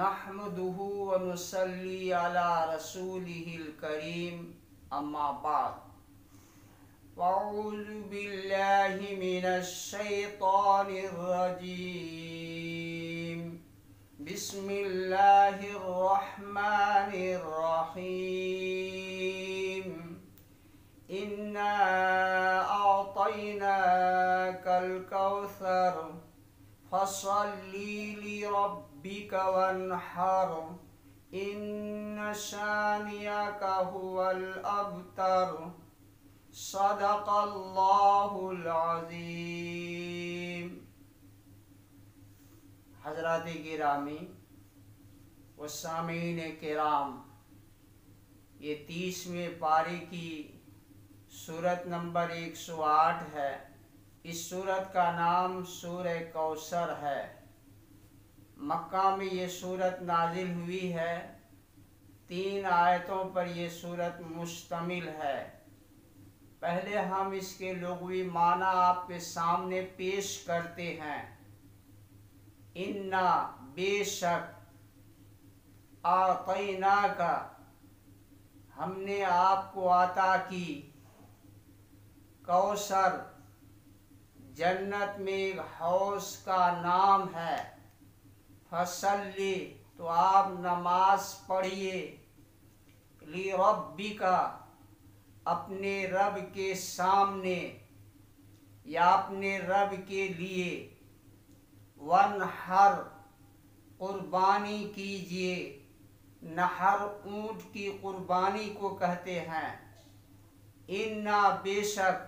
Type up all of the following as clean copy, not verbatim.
نحمده ونصلي على رسوله الكريم اما بعد اعوذ بالله من الشيطان الرجيم بسم الله الرحمن الرحيم إنا أعطيناك الكوثر فصل لربك وانحر إن شانئك هو الأبتر صدق اللہ العظیم۔ حضرات گرامی و سامعین کرام، یہ 30ویں پارے کی سورت نمبر 108 ہے۔ اس سورت کا نام سورہ کوثر ہے۔ مکہ میں یہ سورت نازل ہوئی ہے۔ 3 آیتوں پر یہ سورت مشتمل ہے۔ پہلے ہم اس کے لغوی معنی آپ کے سامنے پیش کرتے ہیں۔ انا بے شک، اعطیناک ہم نے آپ کو عطا کی، کوثر جنت میں ایک حوض کا نام ہے، فصلی تو آپ نماز پڑھیے، لربک اپنے رب کے سامنے یا اپنے رب کے لیے، وانحر قربانی کیجیے۔ نحر اونٹ کی قربانی کو کہتے ہیں۔ انا بے شک،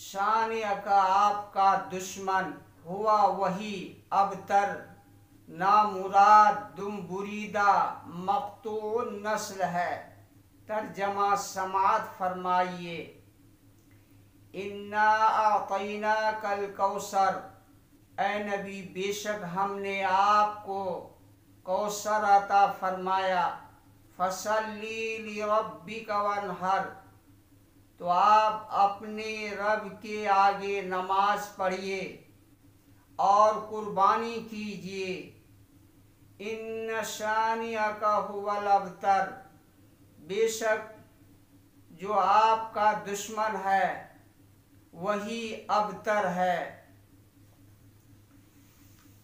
شانئک آپ کا دشمن، ہوا وہی، ابتر نامراد، دم بریدہ، مقطوع نسل ہے۔ ترجمہ سماعت فرمائیے۔ انا اعطیناک الکوثر، اے نبی بے شک ہم نے آپ کو کوثر عطا فرمایا، فصلی لربک وانحر تو آپ اپنے رب کے آگے نماز پڑھیے اور قربانی کیجیے۔ ان شانئک هو الابتر، بے شک جو آپ کا دشمن ہے وہی ابتر ہے۔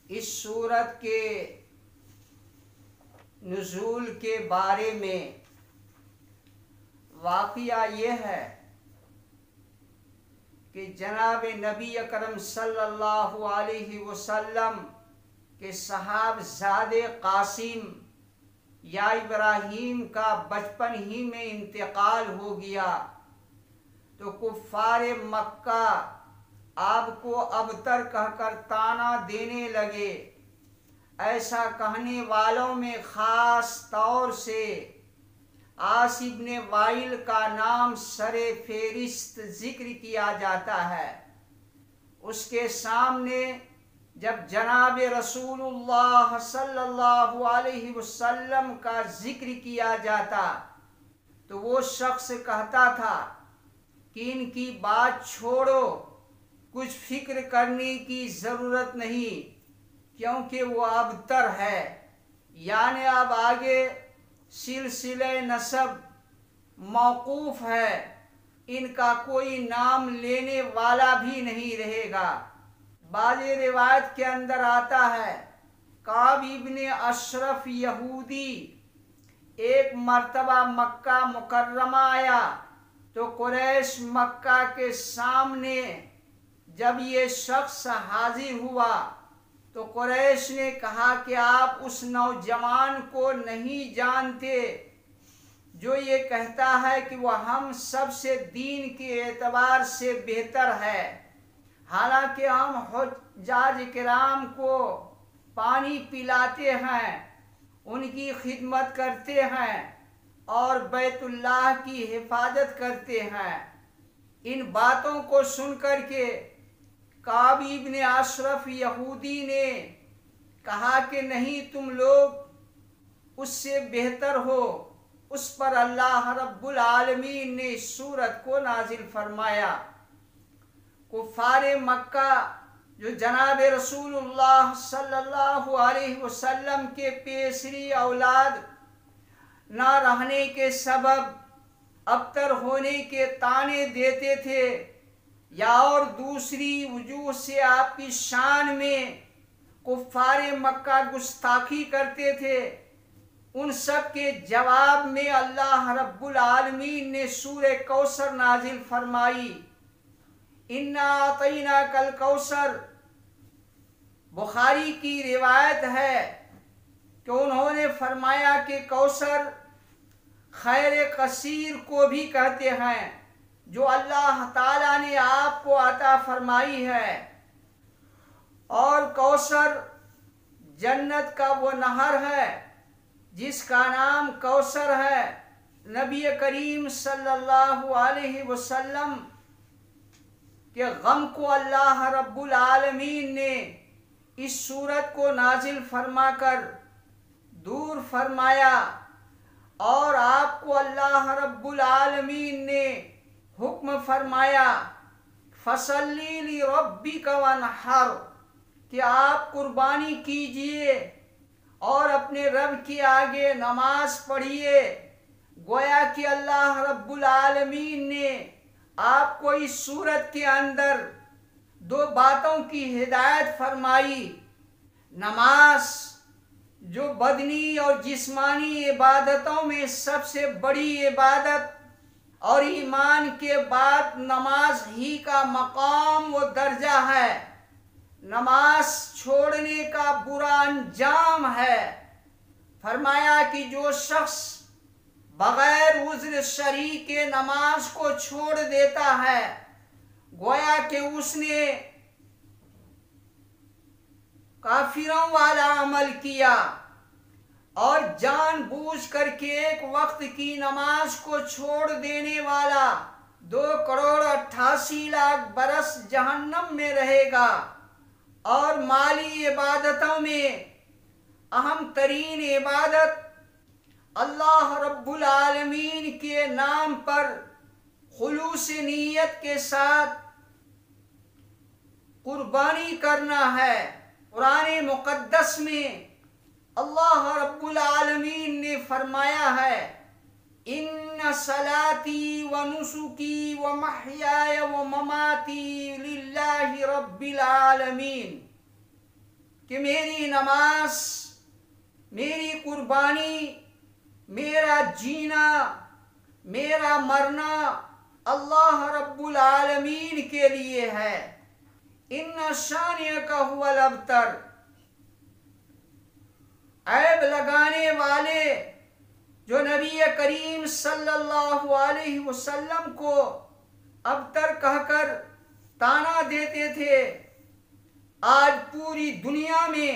اس سورت کے نزول کے بارے میں واقعہ یہ ہے کہ جناب نبی اکرم صلی اللہ علیہ وسلم کے صاحبزادے قاسم یا ابراہیم کا بچپن ہی میں انتقال ہو گیا، تو کفار مکہ آپ کو ابتر کہہ کر طعنہ دینے لگے۔ ایسا کہنے والوں میں خاص طور سے عاص بن وائل کا نام سر فہرست ذکر کیا جاتا ہے۔ اس کے سامنے جب جناب رسول اللہ صلی اللہ علیہ وسلم کا ذکر کیا جاتا تو وہ شخص کہتا تھا کہ ان کی بات چھوڑو، کچھ فکر کرنے کی ضرورت نہیں، کیونکہ وہ ابتر ہے، یعنی اب آگے سلسلہ نسب موقوف ہے، ان کا کوئی نام لینے والا بھی نہیں رہے گا۔ بعض روایت کے اندر آتا ہے کعب ابن اشرف یہودی ایک مرتبہ مکہ مکرمہ آیا تو قریش مکہ کے سامنے جب یہ شخص حاضر ہوا تو قریش نے کہا کہ آپ اس نوجوان کو نہیں جانتے جو یہ کہتا ہے کہ وہ ہم سب سے دین کے اعتبار سے بہتر ہے، حالانکہ ہم حجاج کرام کو پانی پلاتے ہیں، ان کی خدمت کرتے ہیں اور بیت اللہ کی حفاظت کرتے ہیں۔ ان باتوں کو سن کر کے کعب ابن اشرف یہودی نے کہا کہ نہیں، تم لوگ اس سے بہتر ہو۔ اس پر اللہ رب العالمین نے اس سورت کو نازل فرمایا۔ کفار مکہ جو جناب رسول اللہ صلی اللہ علیہ وسلم کے پیسری اولاد نہ رہنے کے سبب ابتر ہونے کے طعنے دیتے تھے یا اور دوسری وجوہ سے آپ کی شان میں کفار مکہ گستاخی کرتے تھے، ان سب کے جواب میں اللہ رب العالمین نے سورہ کوثر نازل فرمائی، انا اعطیناک الکوثر۔ بخاری کی روایت ہے کہ انہوں نے فرمایا کہ کوثر خیر کثیر کو بھی کہتے ہیں جو اللہ تعالیٰ نے آپ کو عطا فرمائی ہے، اور کوثر جنت کا وہ نہر ہے جس کا نام کوثر ہے۔ نبی کریم صلی اللہ علیہ وسلم کے غم کو اللہ رب العالمین نے اس سورت کو نازل فرما کر دور فرمایا، اور آپ کو اللہ رب العالمین نے حکم فرمایا فَصَلِّ لِرَبِّكَ وَانْحَرْ، کہ آپ قربانی کیجئے اور اپنے رب کے آگے نماز پڑھیے۔ گویا کہ اللہ رب العالمین نے آپ کو اس سورت کے اندر دو باتوں کی ہدایت فرمائی، نماز جو بدنی اور جسمانی عبادتوں میں سب سے بڑی عبادت اور ایمان کے بعد نماز ہی کا مقام و درجہ ہے، نماز چھوڑنے کا برا انجام ہے۔ فرمایا کہ جو شخص بغیر عذر شرعی کے نماز کو چھوڑ دیتا ہے گویا کہ اس نے کافروں والا عمل کیا، اور جان بوجھ کر کے ایک وقت کی نماز کو چھوڑ دینے والا 2,88,00,000 برس جہنم میں رہے گا۔ اور مالی عبادتوں میں اہم ترین عبادت اللہ رب العالمین کے نام پر خلوص نیت کے ساتھ قربانی کرنا ہے۔ قرآن مقدس میں اللہ رب العالمین نے فرمایا ہے ان صلاتی و نسکی و محیای و مماتی للہ رب العالمین، کہ میری نماز، میری قربانی، میرا جینا، میرا مرنا اللہ رب العالمین کے لیے ہے۔ ان شانئک ھو الابتر، عیب لگانے والے جو نبی کریم صلی اللہ علیہ وسلم کو ابتر کہہ کر طعنہ دیتے تھے، آج پوری دنیا میں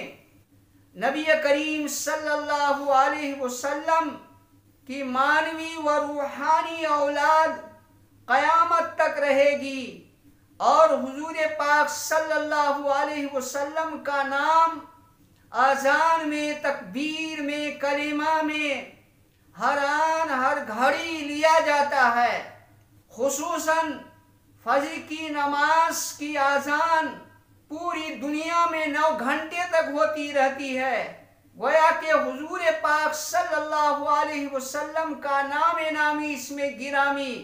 نبی کریم صلی اللہ علیہ وسلم کی مانوی و روحانی اولاد قیامت تک رہے گی، اور حضور پاک صلی اللہ علیہ وسلم کا نام اذان میں، تکبیر میں، کلمہ میں ہر آن ہر گھڑی لیا جاتا ہے۔ خصوصاً فجر کی نماز کی اذان پوری دنیا میں 9 گھنٹے تک ہوتی رہتی ہے، گویا کہ حضور پاک صلی اللہ علیہ وسلم کا نام نامی اس میں گرامی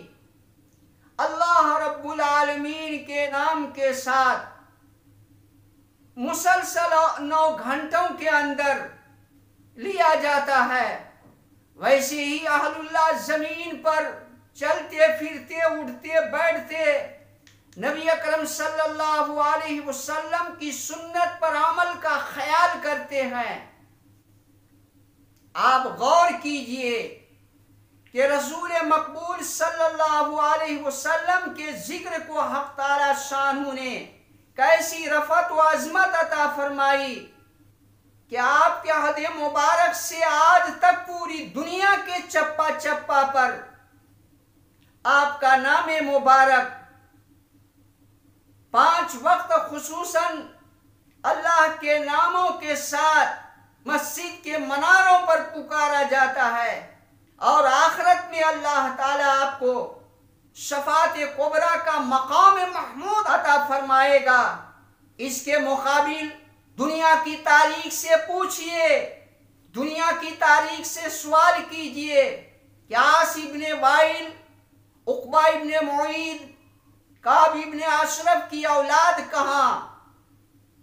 اللہ رب العالمین کے نام کے ساتھ مسلسل 9 گھنٹوں کے اندر لیا جاتا ہے۔ ویسے ہی اہل اللہ زمین پر چلتے پھرتے اٹھتے بیٹھتے نبی اکرم صلی اللہ علیہ وسلم کی سنت پر عمل کا خیال کرتے ہیں۔ آپ غور کیجئے کہ رسول مقبول صلی اللہ علیہ وسلم کے ذکر کو حق تعالی شانہ نے کیسی رفعت و عظمت عطا فرمائی کہ آپ کے عہد مبارک سے آج تک پوری دنیا کے چپا چپا پر آپ کا نام مبارک 5 وقت خصوصاً اللہ کے ناموں کے ساتھ مسجد کے مناروں پر پکارا جاتا ہے، اور آخرت میں اللہ تعالیٰ آپ کو شفاعت کبریٰ کا مقام محمود عطا فرمائے گا۔ اس کے مقابل دنیا کی تاریخ سے پوچھئے، دنیا کی تاریخ سے سوال کیجئے کہ عاص ابن وائل، عقبہ ابن معید، کعب ابن اشرف کی اولاد کہاں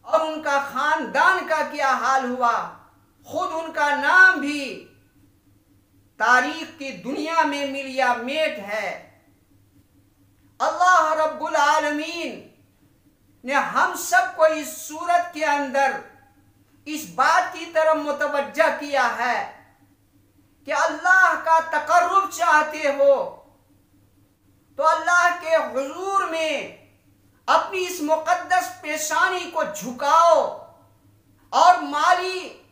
اور ان کا خاندان کا کیا حال ہوا؟ خود ان کا نام بھی تاریخ کی دنیا میں ملیا میٹ ہے۔ اللہ رب العالمین نے ہم سب کو اس صورت کے اندر اس بات کی طرف متوجہ کیا ہے کہ اللہ کا تقرب چاہتے ہو تو اللہ کے حضور میں اپنی اس مقدس پیشانی کو جھکاؤ اور مالی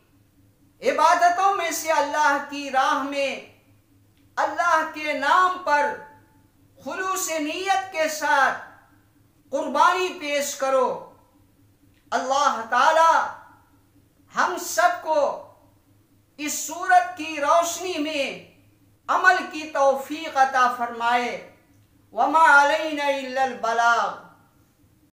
عبادتوں میں سے اللہ کی راہ میں اللہ کے نام پر خلوص نیت کے ساتھ قربانی پیش کرو۔ اللہ تعالی ہم سب کو اس سورت کی روشنی میں عمل کی توفیق عطا فرمائے۔ وما علینا الا البلاغ۔